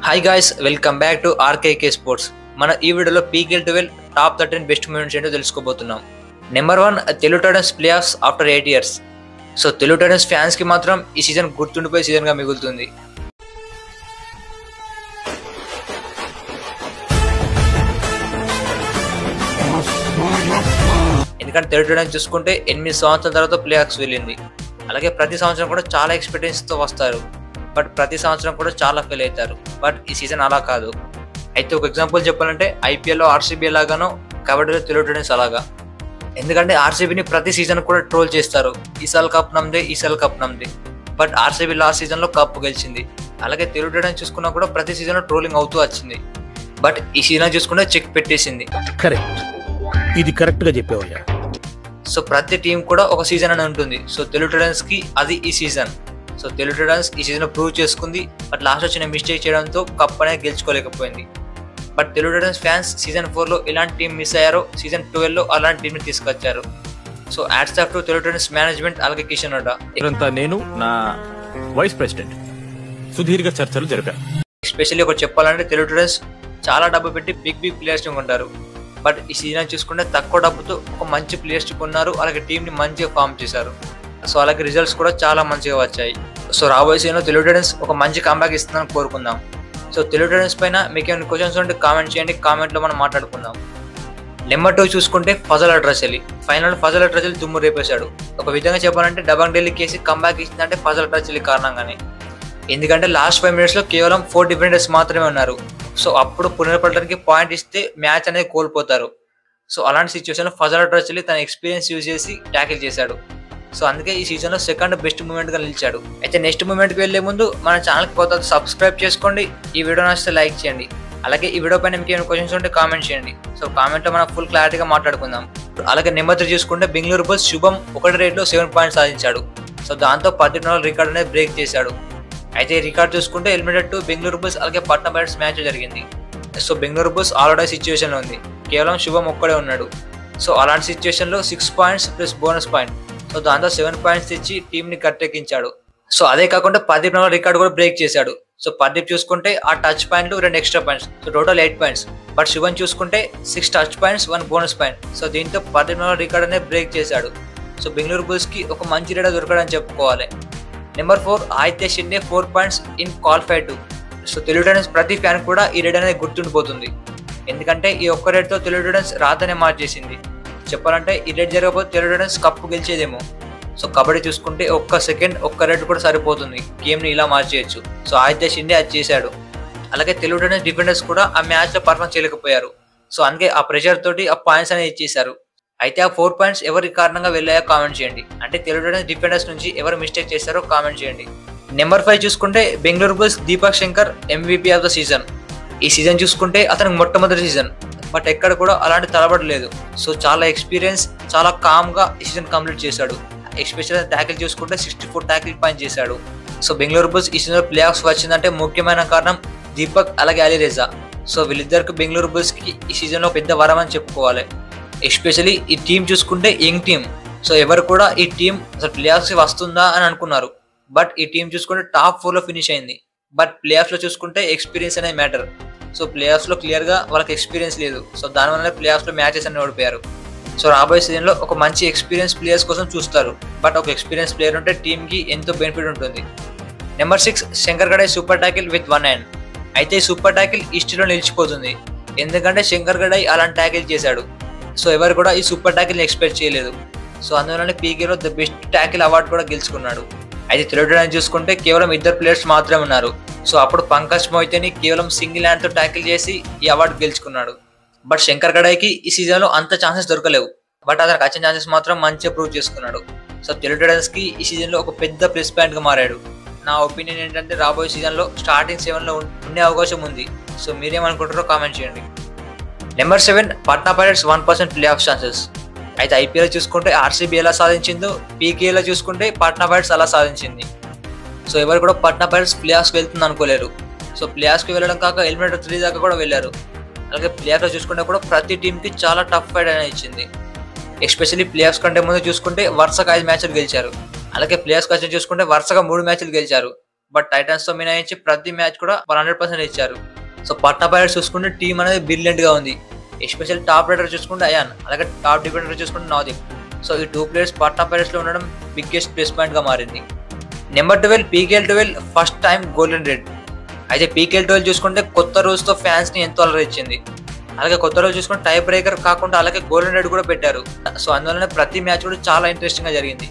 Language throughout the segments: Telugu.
Hi guys, welcome back to RKK sports. మన ఈ వీడియోలో పీకేఎల్ 12 టాప్ 13 బెస్ట్ మూమెంట్స్ ఏంటో తెలుసుకోబోతున్నాం. Number 1 Telugu Titans play offs after 8 years. So Telugu Titans fans కి మాత్రం ఈ సీజన్ గుర్తుండిపోయే సీజన్ గా మిగులుతుంది. ఎందుకంటే తెలుగు టైటన్స్ చూసుకుంటే 8 సంవత్సరాల తర్వాత ప్లే ఆఫ్స్ వెళ్ళింది. అలాగే ప్రతి సంవత్సరం కూడా చాలా ఎక్స్పెక్టేషన్స్ తో వస్తారు, బట్ ప్రతి సంవత్సరం కూడా చాలా ఫెయిల్ అవుతారు. బట్ ఈ సీజన్ అలా కాదు. అయితే ఒక ఎగ్జాంపుల్ చెప్పాలంటే ఐపీఎల్లో ఆర్సీబీ ఎలాగానో కబడ్డీలో తెలుగు టైటన్స్ అలాగా. ఎందుకంటే ఆర్సీబీని ప్రతి సీజన్ కూడా ట్రోల్ చేస్తారు, ఈసారి కప్ నమ్దే. బట్ ఆర్సీబీ లాస్ట్ సీజన్ లో కప్ గెలిచింది. అలాగే తెలుగు టైటన్స్ చూసుకున్నా కూడా ప్రతి సీజన్ లో ట్రోలింగ్ అవుతూ వచ్చింది. బట్ ఈ సీజన్ చూసుకుంటే చెక్ పెట్టేసింది. ఇది కరెక్ట్ గా చెప్పేవయ్యా. సో ప్రతి టీం కూడా ఒక సీజన్ అని ఉంటుంది. సో తెలుగు టైటన్స్ కి అది ఈ సీజన్. సో తెలుగు టైటన్స్ ఈ సీజన్ ప్రూవ్ చేసుకుంది. బట్ లాస్ట్ వచ్చిన మిస్టేక్ చేయడంతో కప్ అనేది గెలుచుకోలేకపోయింది. But Telugu Titans fans season 4 లో ఇలాంటి టీం మిస్ అయ్యారో సీజన్ 12 లో అలాంటి టీం ని తీసుకొచ్చారు. So ads off to Telugu Titans management అలాగే కిషన్ రెడ్డి. ఇదంతా నేను నా వైస్ ప్రెసిడెంట్ సుదీర్ఘ చర్చలు జరిపాను. ఎస్పెషల్లీ ఒకటి చెప్పాలంటే తెలుగు టైటన్స్ చాలా డబ్బు పెట్టి బిగ్ ప్లేయర్స్ ని కొంటారు. బట్ ఈ సీజన్ చూసుకుంటే తక్కువ డబ్బుతో ఒక మంచి ప్లేయర్స్ కొన్నారు. అలాగే టీం ని మంచిగా ఫామ్ చేశారు. సో అలాగే రిజల్ట్స్ కూడా చాలా మంచిగా వచ్చాయి. సో రాబోయే సీజన్లో తెలుగు టైటన్స్ ఒక మంచి కంబ్యాక్ ఇస్తుందని కోరుకుందాం. సో తెలుగు టైటన్స్ పైన మీకు ఏమైనా క్వశ్చన్స్ ఉంటే కామెంట్ చేయండి, కామెంట్లో మనం మాట్లాడుకుందాం. నెంబర్ 2 చూసుకుంటే ఫజల్ అడ్రసెలి. ఫైనల్ ఫజల్ అడ్రసెలి దుమ్ము రేపేశాడు. ఒక విధంగా చెప్పాలంటే డబంగ్ ఢిల్లీ కేసి కంబ్యాక్ ఇచ్చిందంటే ఫజల్ అడ్రసెలి కారణంగానే. ఎందుకంటే లాస్ట్ 5 minutes లో కేవలం 4 డిఫెండర్స్ మాత్రమే ఉన్నారు. సో అప్పుడు పునరుపడడానికి పాయింట్ ఇస్తే మ్యాచ్ అనేది కోల్పోతారు. సో అలాంటి సిచ్యువేషన్లో ఫజల్ అడ్రసెలి తన ఎక్స్పీరియన్స్ యూజ్ చేసి ట్యాకిల్ చేశాడు. సో అందుకే ఈ సీజన్లో సెకండ్ బెస్ట్ మూమెంట్ గా నిలిచాడు. అయితే నెక్స్ట్ మూమెంట్కి వెళ్లే ముందు మన ఛానల్కి కొత్త సబ్స్క్రైబ్ చేసుకోండి. ఈ వీడియో నచ్చితే లైక్ చేయండి. అలాగే ఈ వీడియో పైన మీకు ఏమైనా క్వశ్చన్స్ ఉంటే కామెంట్ చేయండి. సో కామెంట్లో మనం ఫుల్ క్లారిటీగా మాట్లాడుకుందాం. అలాగే నెంబర్ 3 చూసుకుంటే బెంగళూరు బుల్స్ శుభం 1 రేట్లో 7 points సాధించాడు. సో దాంతో 18 రికార్డ్ అనేది బ్రేక్ చేశాడు. అయితే ఈ రికార్డ్ చూసుకుంటే ఎలిమినేటెడ్ టు బెంగళూరు బుల్స్ అలాగే పట్నా పైరేట్స్ మ్యాచ్ జరిగింది. So Bengaluru bulls already situation లో ఉంది, కేవలం శుభం ఒక్కడే ఉన్నాడు. సో అలాంటి సిచ్యువేషన్ లో 6 points plus bonus point, so దాంతో 7 points తెచ్చి టీం ని కట్టెక్కించాడు. సో అదే కాకుండా ప్రదీప్ రికార్డ్ కూడా బ్రేక్ చేశాడు. సో ప్రదీప్ చూసుకుంటే ఆ టచ్ పాయింట్లు 2 extra points, so total 8 points. But Shubman చూసుకుంటే 6 touch points 1 bonus point. So దీంతో ప్రదీప్ రికార్డ్ అనేది బ్రేక్ చేశాడు. సో బెంగళూరు బుల్స్ కి ఒక మంచి రేట్ దొరకడని చెప్పుకోవాలి. Number 4 Aditya Shinde 4 points in qualified 2. So Telugu Titans ప్రతి ఫ్యాన్ కూడా ఈ రేట్ అనేది గుర్తుండిపోతుంది. ఎందుకంటే ఈ ఒక్క రేట్ తో తెలుగు టైటన్స్ రాతనే మార్చేసింది. చెప్పాలంటే ఈ రేట్ జరగకపోతే తెలుగు టైటన్స్ కప్పు గెలిచేదేమో. సో కబడ్డీ చూసుకుంటే ఒక్క సెకండ్ ఒక్క రేట్ కూడా సరిపోతుంది, గేమ్ ని ఇలా మార్చేయచ్చు. సో ఆదిత్య షిండే అది చేశాడు. అలాగే తెలుగు టైటన్స్ డిఫెండర్స్ కూడా ఆ మ్యాచ్ లో పర్ఫార్మ్ చేయలేకపోయారు. సో అందుకే ఆ ప్రెషర్ తోటి ఆ పాయింట్స్ అనేది ఇచ్చేశారు. అయితే ఆ 4 points ఎవరి కారణంగా వెళ్ళాయో కామెంట్ చేయండి. అంటే తెలుగు టైటన్స్ డిఫెండర్స్ నుంచి ఎవరు మిస్టేక్ చేశారో కామెంట్ చేయండి. నెంబర్ 5 చూసుకుంటే Bengaluru bulls Deepak Shankar MVP of the season. ఈ సీజన్ చూసుకుంటే అతనికి మొట్టమొదటి సీజన్, బట్ ఎక్కడ కూడా అలాంటి తలబడలేదు. సో చాలా ఎక్స్పీరియన్స్, చాలా కామ్ గా ఈ సీజన్ కంప్లీట్ చేశాడు. ఎస్పెషల్ ట్యాకిల్ చూసుకుంటే 64 ట్యాకిల్ పాయింట్ చేశాడు. సో బెంగళూరు బుల్స్ ఈ సీజన్ ప్లే ఆఫ్స్ వచ్చిందంటే ముఖ్యమైన కారణం దీపక్ అలాగే అలీరేజా. సో వీళ్ళిద్దరికి బెంగళూరు బుల్స్ కి ఈ సీజన్ లో పెద్ద వరం అని చెప్పుకోవాలి. ఎస్పెషల్లీ ఈ టీం చూసుకుంటే యంగ్ టీం. సో ఎవరు కూడా ఈ టీం అసలు ప్లే ఆఫ్స్ వస్తుందా అని అనుకున్నారు. బట్ ఈ టీం చూసుకుంటే టాప్ 4 లో ఫినిష్ అయింది. బట్ ప్లే ఆఫ్స్ లో చూసుకుంటే ఎక్స్పీరియన్స్ అనేది మ్యాటర్. సో ప్లే ఆఫ్స్ లో క్లియర్ గా వాళ్ళకి ఎక్స్పీరియన్స్ లేదు. సో దానివల్ల ప్లే ఆఫ్స్ లో మ్యాచెస్ అన్ని ఓడిపోయారు. సో రాబోయే సీజన్ లో ఒక మంచి ఎక్స్పీరియన్స్ ప్లేయర్స్ కోసం చూస్తారు. బట్ ఒక ఎక్స్పీరియన్స్ ప్లేయర్ ఉంటే టీమ్ కి ఎంతో బెనిఫిట్ ఉంటుంది. Number 6 Shankar Gadai super tackle with 1 hand. అయితే ఈ సూపర్ ట్యాకిల్ హిస్టరీలో నిలిచిపోతుంది. ఎందుకంటే శంకర్ గడై అలాంటి ట్యాకిల్ చేశాడు. సో ఎవరు కూడా ఈ సూపర్ ట్యాకిల్ ఎక్స్పెక్ట్ చేయలేదు. సో అందువల్ల పీకేలో ద బెస్ట్ ట్యాకిల్ అవార్డు కూడా గెలుచుకున్నాడు. అయితే తెలుగు టైటన్స్ చూసుకుంటే కేవలం 2 players మాత్రమే ఉన్నారు. సో అప్పుడు పంకజ్ మోహితేని కేవలం సింగిల్ హ్యాండ్ తో ట్యాకిల్ చేసి ఈ అవార్డు గెలుచుకున్నాడు. బట్ శంకర్ గడైకి ఈ సీజన్ లో అంత ఛాన్సెస్ దొరకలేవు. బట్ అతనికి వచ్చిన ఛాన్సెస్ మాత్రం మంచిగా ప్రూవ్ చేసుకున్నాడు. సో తెలుగు టైటన్స్ కి ఈ సీజన్ లో ఒక పెద్ద ప్లస్ పాయింట్ గా మారాడు. నా ఒపీనియన్ ఏంటంటే రాబోయే సీజన్ లో స్టార్టింగ్ 7 లో ఉండే అవకాశం ఉంది. సో మీరేమనుకుంటారో కామెంట్ చేయండి. Number 7 Patna pirates 1% play of chances. అయితే ఐపీఎల్ చూసుకుంటే ఆర్సీబీ ఎలా సాధించిందో పీకేలో చూసుకుంటే పట్నా పైరేట్స్ అలా సాధించింది. సో ఎవరు కూడా పట్నా పైరేట్స్ ప్లే ఆఫ్స్కి వెళ్తుంది అనుకోలేరు. సో ప్లే ఆఫ్స్కి వెళ్ళడం కాక ఎలిమినేటర్ 3 దాకా కూడా వెళ్ళారు. అలాగే ప్లే ఆఫ్లో చూసుకుంటే కూడా ప్రతి టీంకి చాలా టఫ్ ఫైట్ అనేది ఇచ్చింది. ఎస్పెషల్లీ ప్లే ఆఫ్స్ కంటే ముందు చూసుకుంటే వరుసగా 5 మ్యాచ్లు గెలిచారు. అలాగే ప్లే ఆఫ్స్ వచ్చి చూసుకుంటే వరుసగా 3 మ్యాచ్లు గెలిచారు. బట్ టైటన్స్ తో మినహాయించి ప్రతి మ్యాచ్ కూడా 100% ఇచ్చారు. సో పట్నా పైరేట్స్ చూసుకుంటే టీం అనేది బ్రిలియంట్ గా ఉంది. ఎస్పెషల్ టాప్ రైడర్ చూసుకుంటే అయాన్, అలాగే టాప్ డిఫెండర్ చూసుకుంటే నవదీప్. సో ఈ 2 ప్లేయర్స్ పట్నా పైరేట్స్ లో ఉండడం బిగ్గెస్ట్ ప్లస్ పాయింట్ గా మారింది. Number 12 PKL12 first time golden red. అయితే PKL12 చూసుకుంటే కొత్త రూల్స్ తో ఫ్యాన్స్ ని ఎంతో అలరించింది. అలాగే కొత్త రోజు చూసుకుంటే టై బ్రేకర్ కాకుండా అలాగే గోల్డెన్ రెడ్ కూడా పెట్టారు. సో అందువల్ల ప్రతి మ్యాచ్ కూడా చాలా ఇంట్రెస్టింగ్ గా జరిగింది.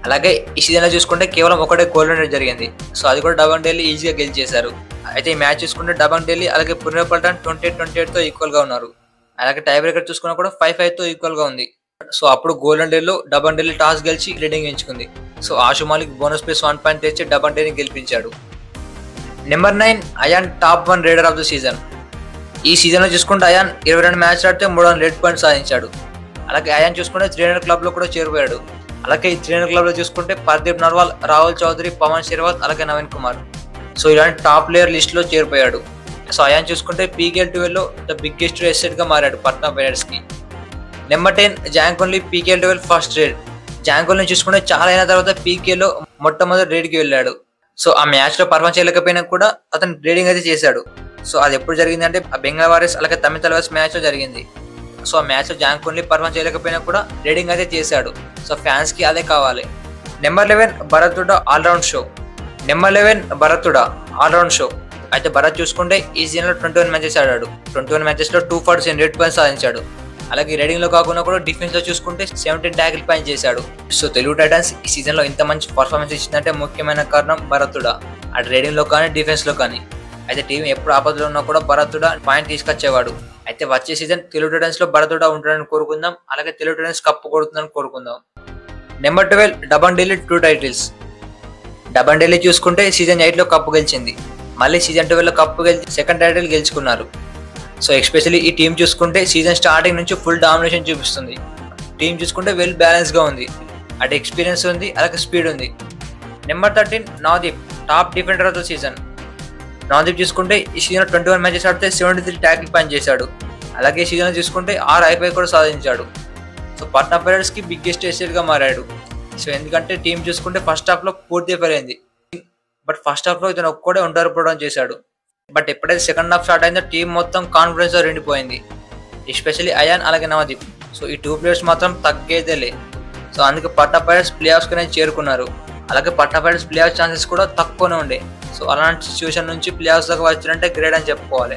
అలాగే ఈ సీజన్ లో చూసుకుంటే కేవలం ఒకటే గోల్డెన్ రెడ్ జరిగింది. సో అది కూడా డబంగ్ ఢిల్లీ ఈజీగా గెలిచేశారు. అయితే ఈ మ్యాచ్ చూసుకుంటే డబంగ్ ఢిల్లీ అలాగే పునే పల్టన్ 28-28 తో ఈక్వల్ గా ఉన్నారు. అలాగే టై బ్రేకర్ చూసుకున్నా కూడా 5-5 తో ఈక్వల్ గా ఉంది. సో అప్పుడు గోల్డెన్ ఢిల్లీలో డబంగ్ ఢిల్లీ టాస్ గెలిచి లీడింగ్ ఎంచుకుంది. So Ashu Malik bonus plus 1 point తెచ్చి డబంగ్ ఢిల్లీని గెలిపించాడు. Number 9 Ayaan top 1 raider of the season. ఈ సీజన్ లో చూసుకుంటే అయాన్ 22 మ్యాచ్ ఆడితే 300 రెడ్ పాయింట్స్ సాధించాడు. అలాగే అయాన్ చూసుకుంటే 300 క్లబ్ లో కూడా చేరిపోయాడు. అలాగే ఈ 300 క్లబ్ లో చూసుకుంటే పర్దీప్ నర్వాల్, రాహుల్ చౌదరి, పవన్ శర్వాత్, అలాగే నవీన్ కుమార్. సో ఇలాంటి టాప్ ప్లేయర్ లిస్ట్ లో చేరిపోయాడు. సో అయాన్ చూసుకుంటే PKL12 లో ద బిగ్గెస్ట్ ఎసెట్ గా మారాడు పట్నా పైరేట్స్ కి. Number 10 Jang Kun Lee PKL12 first raid. Jang Kun Lee చూసుకుంటే చాలా అయిన తర్వాత PK లో మొట్టమొదటి రేడ్ కి వెళ్ళాడు. సో ఆ మ్యాచ్ లో పర్ఫార్మ్ చేయలేకపోయినా కూడా అతను రేడింగ్ అయితే చేశాడు. సో అది ఎప్పుడు జరిగింది అంటే బెంగాల్ వారియర్స్ అలాగే తమిళ తలవాస్ మ్యాచ్ లో జరిగింది. సో ఆ మ్యాచ్ లో జాంకోన్లీ పర్ఫార్మ్ చేయలేకపోయినా కూడా రేడింగ్ అయితే చేశాడు. సో ఫ్యాన్స్ కి అదే కావాలి. నెంబర్ 11 భరతుడా ఆల్రౌండ్ షో. నెంబర్ 11 భరతుడా ఆల్రౌండ్ షో. అయితే భరత్ చూసుకుంటే ఈ సీజన్ లో 21 మ్యాచెస్ ఆడాడు. 21 మ్యాచెస్ లో 247 రెడ్ పాయింట్స్ సాధించాడు. అలాగే రేడింగ్ లో కాకుండా కూడా డిఫెన్స్ లో చూసుకుంటే 17 ట్యాకిల్ పాయింట్ చేశాడు. సో తెలుగు టైటన్స్ ఈ సీజన్ లో ఇంత మంచి పర్ఫార్మెన్స్ ఇచ్చిందంటే ముఖ్యమైన కారణం భరతుడా, అటు రేడింగ్ లో కానీ డిఫెన్స్ లో కానీ. అయితే టీం ఎప్పుడు ఆపదలో ఉన్నా కూడా భరతుడా పాయింట్ తీసుకొచ్చేవాడు. అయితే వచ్చే సీజన్ తెలుగు టైటన్స్ లో భరతుడా ఉంటాడని కోరుకుందాం. అలాగే తెలుగు టైటన్స్ కప్పు కొడుతుందని కోరుకుందాం. Number 12 Dabang Delhi 2 titles. డబంగ్ ఢిల్లీ చూసుకుంటే సీజన్ 8 లో కప్పు గెలిచింది. మళ్ళీ సీజన్ 12 లో కప్పు గెలిచి సెకండ్ టైటిల్ గెలుచుకున్నారు. సో ఎస్పెషల్లీ ఈ టీం చూసుకుంటే సీజన్ స్టార్టింగ్ నుంచి ఫుల్ డామినేషన్ చూపిస్తుంది. టీం చూసుకుంటే వెల్ బ్యాలెన్స్ గా ఉంది. అటు ఎక్స్పీరియన్స్ ఉంది, అలాగే స్పీడ్ ఉంది. Number 13 Navdeep top defender of the season. Navdeep చూసుకుంటే ఈ సీజన్ 21 మ్యాచెస్ ఆడితే 73 ట్యాకిల్ పాయింట్ చేశాడు. అలాగే ఈ సీజన్ చూసుకుంటే 6 IPI కూడా సాధించాడు. సో పట్నా పైరేట్స్ కి బిగ్గెస్ట్ ఎసెట్ గా మారాడు. సో ఎందుకంటే టీం చూసుకుంటే ఫస్ట్ హాఫ్ లో పూర్తి ఫెయిల్ అయింది. బట్ ఫస్ట్ హాఫ్ లో ఇతను ఒక్కడే ఉండకపోవడం చేశాడు. బట్ ఎప్పుడైతే సెకండ్ హాఫ్ స్టార్ట్ అయిందో టీం మొత్తం కాన్ఫిడెన్స్ తో నిండిపోయింది. ఎస్పెషల్లీ అయాన్ అలాగే నవదీప్. సో ఈ 2 ప్లేయర్స్ మాత్రం తగ్గేదేలే. సో అందుకే పట్నా పైరేట్స్ ప్లే ఆఫ్స్ కి చేరుకున్నారు. అలాగే Patna pirates play of chances కూడా తక్కువనే ఉండే. సో అలాంటి సిచ్యువేషన్ నుంచి ప్లే ఆఫ్స్ దాకా వచ్చినంటే గ్రేట్ అని చెప్పుకోవాలి.